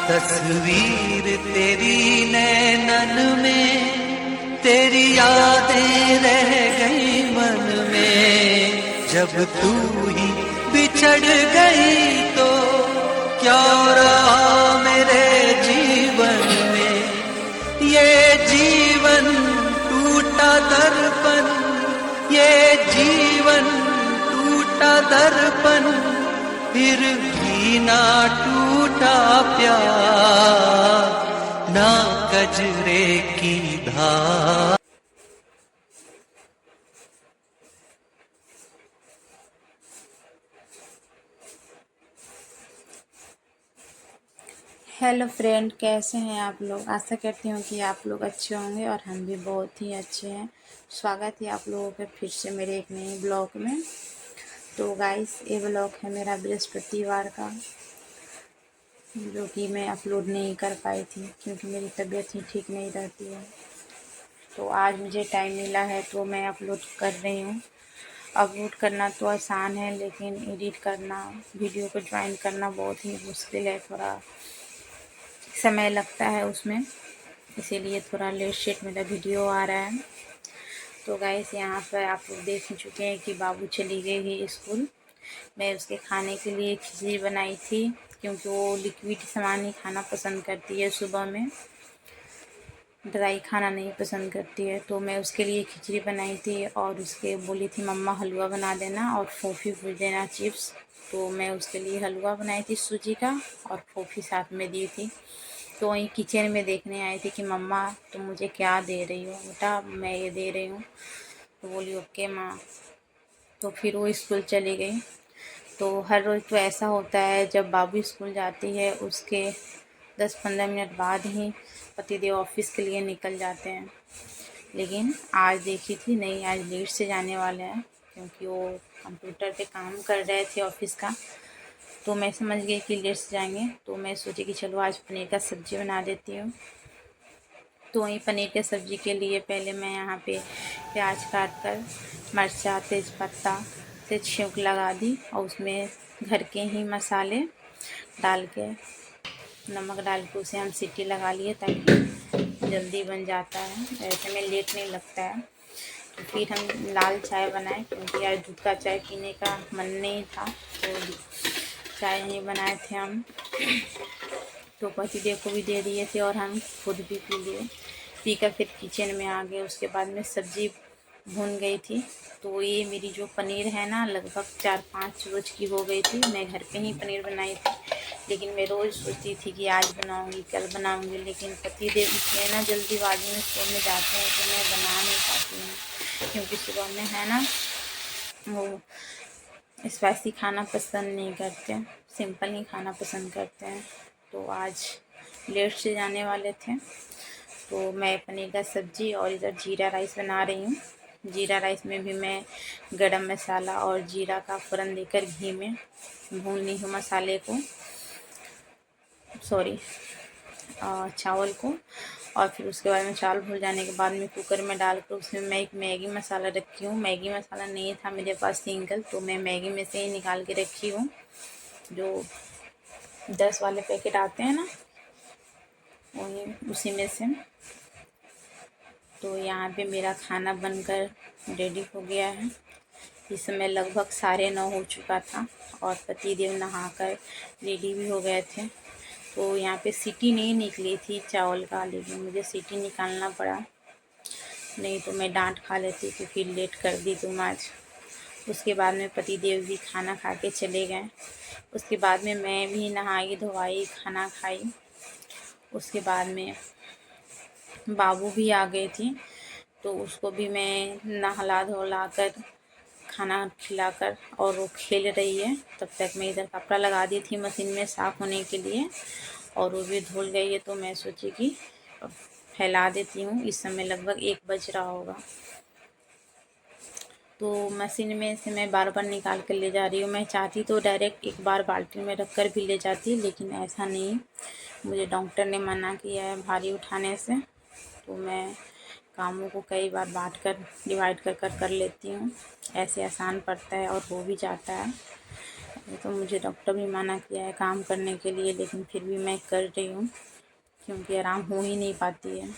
तस्वीर तेरी नैनन में, तेरी यादें रह गई मन में। जब तू ही बिछड़ गई तो क्या रहा मेरे जीवन में। ये जीवन टूटा दर्पण, ये जीवन टूटा दर्पण, फिर भी ना टूटा प्यार, ना कजरे की धार। हेलो फ्रेंड, कैसे हैं आप लोग। आशा करती हूँ कि आप लोग अच्छे होंगे और हम भी बहुत ही अच्छे हैं। स्वागत है आप लोगों के फिर से मेरे एक नए ब्लॉग में। तो गाइस, ये ब्लॉग है मेरा बृहस्पतिवार का, जो कि मैं अपलोड नहीं कर पाई थी क्योंकि मेरी तबीयत ही ठीक नहीं रहती है। तो आज मुझे टाइम मिला है तो मैं अपलोड कर रही हूँ। अपलोड करना तो आसान है, लेकिन एडिट करना, वीडियो को ज्वाइन करना बहुत ही मुश्किल है। थोड़ा समय लगता है उसमें, इसीलिए थोड़ा लेट शेट मेरा वीडियो आ रहा है। तो गाइस, यहाँ पर आप लोग देख ही चुके हैं कि बाबू चली गई है स्कूल। मैं उसके खाने के लिए खिचड़ी बनाई थी, क्योंकि वो लिक्विड सामान ही खाना पसंद करती है, सुबह में ड्राई खाना नहीं पसंद करती है। तो मैं उसके लिए खिचड़ी बनाई थी और उसके बोली थी मम्मा हलवा बना देना और फोफी भूज देना, चिप्स। तो मैं उसके लिए हलवा बनाई थी सूजी का और फोफी साथ में दी थी। तो वहीं किचन में देखने आई थी कि मम्मा तुम मुझे क्या दे रही हो। बेटा मैं ये दे रही हूँ। तो बोली ओके माँ। तो फिर वो स्कूल चली गई। तो हर रोज़ तो ऐसा होता है, जब बाबू स्कूल जाती है उसके 10-15 मिनट बाद ही पतिदेव ऑफिस के लिए निकल जाते हैं। लेकिन आज देखी थी नहीं, आज लेट से जाने वाले हैं, क्योंकि वो कंप्यूटर पे काम कर रहे थे ऑफिस का। तो मैं समझ गई कि लेट से जाएंगे, तो मैं सोची कि चलो आज पनीर का सब्ज़ी बना देती हूँ। तो वहीं पनीर के सब्ज़ी के लिए पहले मैं यहाँ पे प्याज काट कर, मिर्चा, तेज़पत्ता से छौंक लगा दी और उसमें घर के ही मसाले डाल के, नमक डाल के उसे हम सीटी लगा लिए, ताकि जल्दी बन जाता है। ऐसे में लेट नहीं लगता है। तो फिर हम लाल चाय बनाए, क्योंकि आज दूध का चाय पीने का मन नहीं था, तो चाय नहीं बनाए थे हम। तो पतिदेव को भी दे दिए थे और हम खुद भी पी लिए। पीकर फिर किचन में आ गए। उसके बाद में सब्ज़ी भून गई थी। तो ये मेरी जो पनीर है ना, लगभग 4-5 रोज़ की हो गई थी। मैं घर पे ही पनीर बनाई थी, लेकिन मैं रोज़ सोचती थी कि आज बनाऊंगी, कल बनाऊंगी, लेकिन पतिदेव इतने ना जल्दीबाजी में स्कूल में जाते हैं कि मैं बना नहीं पाती हूँ। क्योंकि सुबह में है ना, वो स्पाइसी खाना पसंद नहीं करते, सिंपल ही खाना पसंद करते हैं। तो आज लेट से जाने वाले थे, तो मैं पनीर का सब्ज़ी और इधर जीरा राइस बना रही हूँ। जीरा राइस में भी मैं गरम मसाला और जीरा का फ़ौरन देकर घी में भून ली हूँ मसाले को, सॉरी चावल को। और फिर उसके बाद में चावल भून जाने के बाद में कुकर में डालकर उसमें मैं एक मैगी मसाला रखी हूँ। मैगी मसाला नहीं था मेरे पास सिंगल, तो मैं मैगी में से ही निकाल के रखी हूँ। जो 10 वाले पैकेट आते हैं ना, वही उसी में से। तो यहाँ पे मेरा खाना बनकर रेडी हो गया है। इस समय लगभग 9:30 हो चुका था और पतिदेव नहाकर रेडी भी हो गए थे। तो यहाँ पे सीटी नहीं निकली थी चावल का, लेकिन मुझे सीटी निकालना पड़ा, नहीं तो मैं डांट खा लेती कि फिर लेट कर दी तुम आज। उसके बाद में पतिदेव भी खाना खा के चले गए। उसके बाद में मैं भी नहाई धोवाई, खाना खाई। उसके बाद में बाबू भी आ गई थी, तो उसको भी मैं नहला धुला कर, खाना खिलाकर, और वो खेल रही है। तब तक मैं इधर कपड़ा लगा दी थी मशीन में साफ़ होने के लिए, और वो भी धुल गई है। तो मैं सोची कि फैला देती हूँ। इस समय लगभग 1 बज रहा होगा। तो मशीन में से मैं बार बार निकाल कर ले जा रही हूँ। मैं चाहती तो डायरेक्ट एक बार बाल्टी में रख कर भी ले जाती, लेकिन ऐसा नहीं, मुझे डॉक्टर ने मना किया है भारी उठाने से। तो मैं कामों को कई बार बांट कर, डिवाइड कर कर लेती हूँ। ऐसे आसान पड़ता है और हो भी जाता है। ये तो मुझे डॉक्टर भी मना किया है काम करने के लिए, लेकिन फिर भी मैं कर रही हूँ क्योंकि आराम हो ही नहीं पाती है।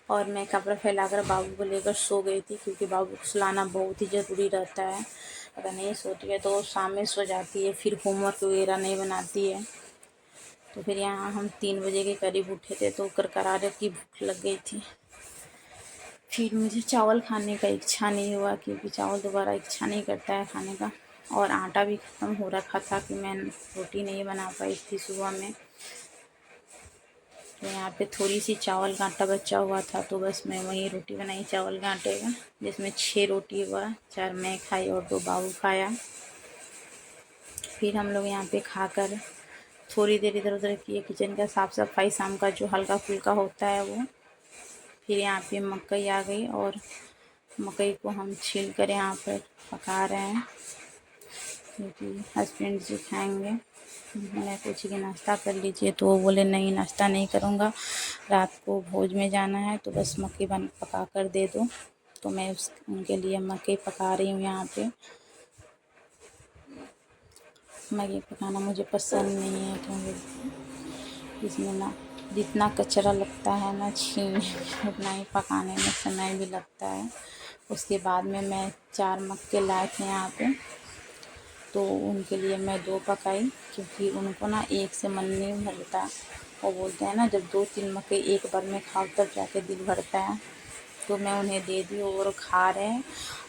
और मैं कपड़ा फैलाकर बाबू को लेकर सो गई थी, क्योंकि बाबू को सुलाना बहुत ही ज़रूरी रहता है। अगर नहीं सोती है तो शाम में सो जाती है, फिर होमवर्क वगैरह नहीं बनाती है। तो फिर यहाँ हम 3 बजे के करीब उठे थे तो करकरारे की भूख लग गई थी। फिर मुझे चावल खाने का इच्छा नहीं हुआ, क्योंकि चावल दोबारा इच्छा नहीं करता है खाने का। और आटा भी ख़त्म हो रखा था कि मैं रोटी नहीं बना पाई थी सुबह में। तो यहाँ पे थोड़ी सी चावल का आटा बचा हुआ था, तो बस मैं वही रोटी बनाई चावल के आटे का, जिसमें 6 रोटी हुआ, 4 मैं खाई और 2 बाबू खाया। फिर हम लोग यहाँ पे खाकर थोड़ी देर इधर उधर किए, किचन का साफ़ सफाई शाम का जो हल्का फुल्का होता है वो। फिर यहाँ पे मकई आ गई और मकई को हम छील कर यहाँ पर पका रहे हैं, क्योंकि हस्बैंड जी खाएंगे। मैंने पूछी कि नाश्ता कर लीजिए, तो वो बोले नहीं नाश्ता नहीं करूँगा, रात को भोज में जाना है, तो बस मकई पका कर दे दो। तो मैं उनके लिए मकई पका रही हूँ यहाँ पे। मैगी पकाना मुझे पसंद नहीं है, क्योंकि इसमें ना जितना कचरा लगता है ना छीलने में, उतना ही पकाने में समय भी लगता है। उसके बाद में मैं 4 मक्के लाए थे यहाँ पे, तो उनके लिए मैं 2 पकाई, क्योंकि उनको ना एक से मन नहीं भरता। वो बोलते हैं ना जब 2-3 मक्के एक बार में खाओ तब जाके दिल भरता है। तो मैं उन्हें दे दी और खा रहे हैं।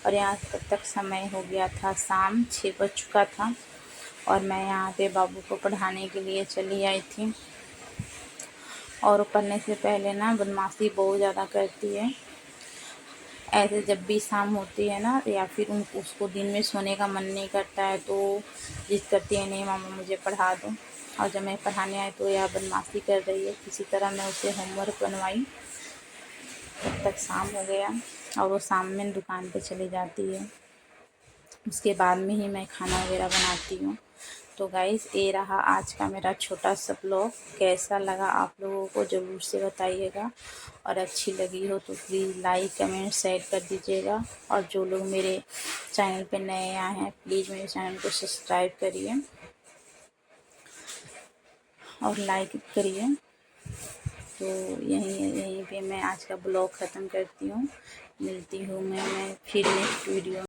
और यहाँ तक समय हो गया था, शाम 6 बज चुका था और मैं यहाँ पे बाबू को पढ़ाने के लिए चली आई थी। और पढ़ने से पहले ना बदमाशी बहुत ज़्यादा करती है। ऐसे जब भी शाम होती है ना, या फिर उसको दिन में सोने का मन नहीं करता है तो जिद करती है नहीं मामा मुझे पढ़ा दो। और जब मैं पढ़ाने आई तो यह बदमाशी कर रही है। किसी तरह मैं उसे होमवर्क बनवाई, तब तक शाम हो गया और वो शाम में दुकान पे चली जाती है। उसके बाद में ही मैं खाना वगैरह बनाती हूँ। तो गाइस ये रहा आज का मेरा छोटा सा ब्लॉग। कैसा लगा आप लोगों को ज़रूर से बताइएगा, और अच्छी लगी हो तो प्लीज़ लाइक कमेंट शेयर कर दीजिएगा। और जो लोग मेरे चैनल पे नए आए हैं प्लीज़ मेरे चैनल को सब्सक्राइब करिए और लाइक करिए। तो यहीं पे मैं आज का ब्लॉग ख़त्म करती हूँ। मिलती हूँ मैं फिर नेक्स्ट वीडियो